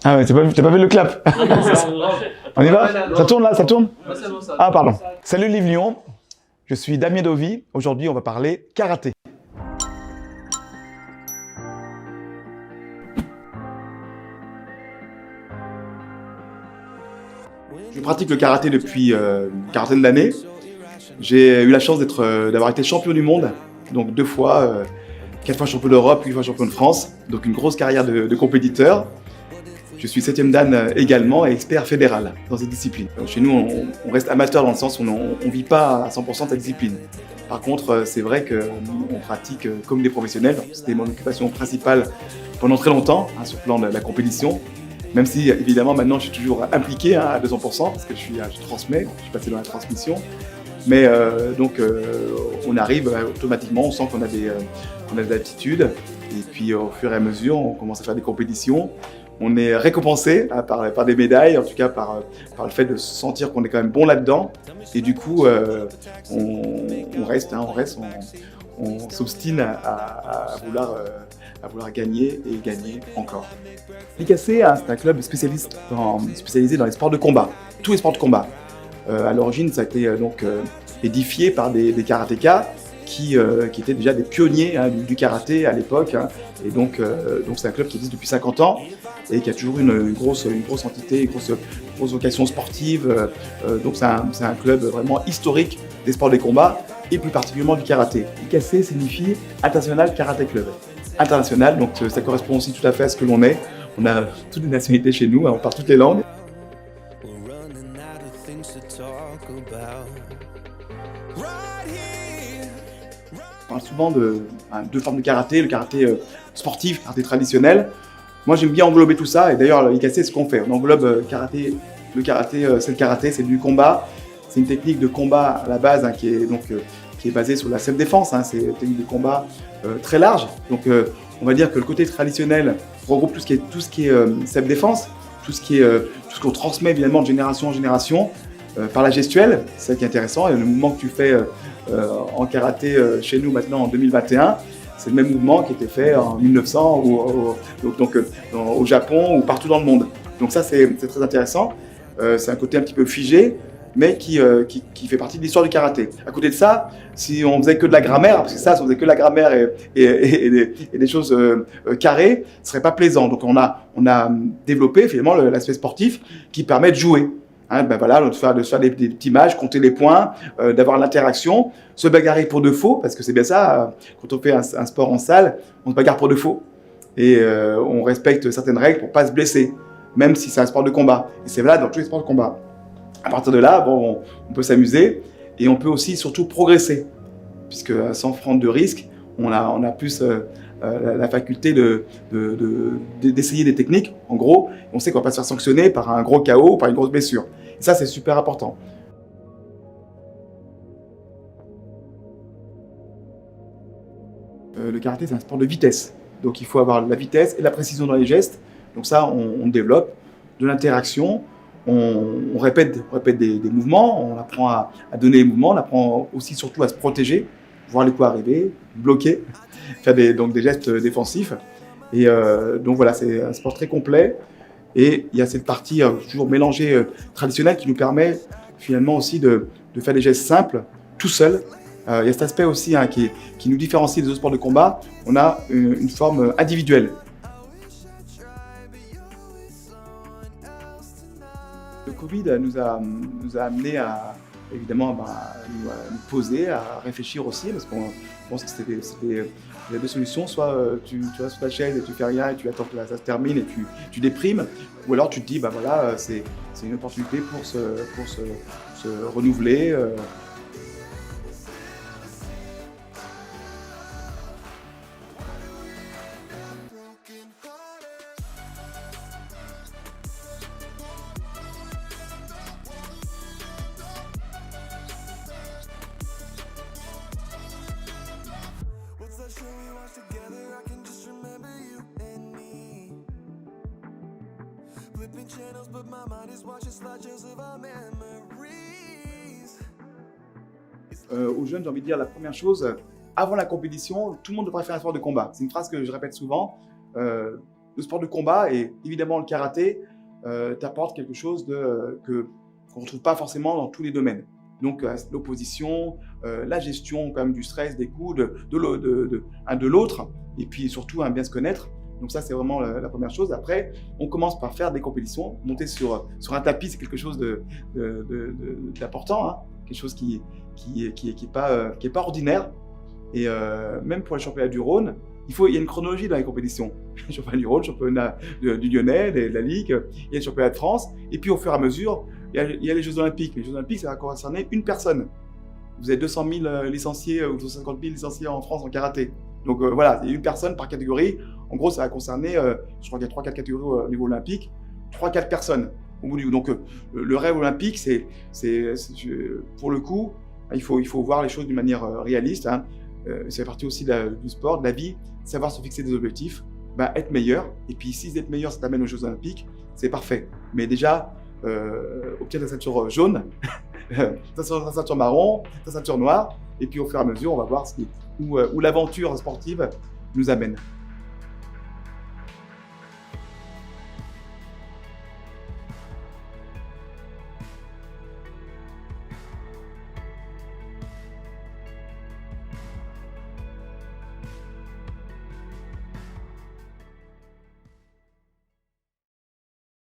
Ah ouais, t'as pas vu le clap? On y va? Ça tourne là, ça tourne? Ah pardon. Salut Liv Lyon, je suis Damien Dovy. Aujourd'hui, on va parler karaté. Je pratique le karaté depuis une quarantaine d'années. J'ai eu la chance d'avoir été champion du monde, donc 2 fois, 4 fois champion d'Europe, 8 fois champion de France, donc une grosse carrière de compétiteur. Je suis 7e dan également et expert fédéral dans cette discipline. Donc chez nous, on reste amateur dans le sens où on ne vit pas à 100% de cette discipline. Par contre, c'est vrai qu'on pratique comme des professionnels. C'était mon occupation principale pendant très longtemps, sur le plan de la compétition. Même si, évidemment, maintenant, je suis toujours impliqué à 200%, parce que je transmets, je suis passé dans la transmission. Mais on arrive automatiquement, on sent qu'on a des aptitudes. Et puis, au fur et à mesure, on commence à faire des compétitions. On est récompensé par des médailles, en tout cas par le fait de se sentir qu'on est quand même bon là-dedans. Et du coup, on reste, on s'obstine à vouloir gagner et gagner encore. L'IKC, c'est un club spécialisé dans les sports de combat, tous les sports de combat. À l'origine, ça a été édifié par des karatékas qui étaient déjà des pionniers du karaté à l'époque. Et donc c'est un club qui existe depuis 50 ans et qui a toujours une grosse entité, une grosse vocation sportive. Donc c'est un club vraiment historique des sports des combats et plus particulièrement du karaté. IKC signifie International Karaté Club. International, donc ça correspond aussi tout à fait à ce que l'on est. On a toutes les nationalités chez nous, on parle toutes les langues. On parle souvent de 2 formes de karaté, le karaté sportif, le karaté traditionnel. Moi j'aime bien englober tout ça et d'ailleurs l'IKC c'est ce qu'on fait. On englobe karaté, le karaté c'est le karaté, c'est du combat. C'est une technique de combat à la base qui est basée sur la self-défense. C'est une technique de combat très large. Donc on va dire que le côté traditionnel regroupe tout ce qui est self-défense, tout ce qu'on transmet évidemment de génération en génération par la gestuelle. C'est ça qui est intéressant. Et le mouvement que tu fais en karaté chez nous maintenant en 2021, c'est le même mouvement qui était fait en 1900 au Japon ou partout dans le monde. Donc ça c'est très intéressant. C'est un côté un petit peu figé, mais qui fait partie de l'histoire du karaté. À côté de ça, si on faisait que de la grammaire, parce que ça, si on faisait que de la grammaire et des choses carrées, ce serait pas plaisant. Donc on a développé finalement l'aspect sportif qui permet de jouer. De faire des petits matchs, compter les points, d'avoir l'interaction, se bagarrer pour de faux, parce que c'est bien ça, quand on fait un sport en salle, on se bagarre pour de faux. Et on respecte certaines règles pour pas se blesser, même si c'est un sport de combat. Et c'est valable dans tous les sports de combat. À partir de là, on peut s'amuser et on peut aussi surtout progresser, puisque sans prendre de risques, on a plus la faculté d'essayer des techniques. En gros, on sait qu'on va pas se faire sanctionner par un gros KO ou par une grosse blessure. Et ça, c'est super important. Le karaté, c'est un sport de vitesse. Donc il faut avoir la vitesse et la précision dans les gestes. Donc ça, on développe de l'interaction. On répète des mouvements, on apprend à donner les mouvements, on apprend aussi surtout à se protéger, voir les coups arriver, bloquer, faire des gestes défensifs. Et donc voilà, c'est un sport très complet. Et il y a cette partie toujours mélangée traditionnelle qui nous permet finalement aussi de faire des gestes simples, tout seul. Il y a cet aspect aussi qui nous différencie des autres sports de combat. On a une forme individuelle. Le Covid nous a amené à nous poser, à réfléchir aussi, parce qu'on pense que il y a 2 solutions, soit tu restes sur ta chaise et tu fais rien et tu attends que ça se termine et tu déprimes, ou alors tu te dis c'est une opportunité pour se renouveler. Aux jeunes, j'ai envie de dire la première chose, avant la compétition, tout le monde devrait faire un sport de combat. C'est une phrase que je répète souvent. le sport de combat et évidemment le karaté t'apporte quelque chose qu'on ne retrouve pas forcément dans tous les domaines. Donc l'opposition, la gestion quand même du stress, des coups, de l'autre, et puis surtout bien se connaître. Donc ça, c'est vraiment la première chose. Après, on commence par faire des compétitions. Monter sur un tapis, c'est quelque chose d'important, hein, quelque chose qui est pas ordinaire. Et même pour les championnats du Rhône, il y a une chronologie dans les compétitions. Le championnat du Rhône, le championnat du Lyonnais, de la Ligue, il y a le championnat de France. Et puis au fur et à mesure, il y a les Jeux Olympiques. Les Jeux Olympiques, ça va concerner une personne. Vous avez 200 000 licenciés ou 250 000 licenciés en France en karaté. Donc voilà, il y a une personne par catégorie. En gros, ça va concerner, je crois qu'il y a 3-4 catégories au niveau olympique, 3-4 personnes au bout du bout. Donc le rêve olympique, pour le coup, il faut voir les choses d'une manière réaliste. Hein. C'est partie aussi du sport, de la vie, savoir se fixer des objectifs, être meilleur. Et puis si être meilleur, ça t'amène aux Jeux Olympiques, c'est parfait. Mais déjà, obtenir ta ceinture jaune, ta ceinture marron, ta ceinture noire, et puis au fur et à mesure, on va voir où l'aventure sportive nous amène.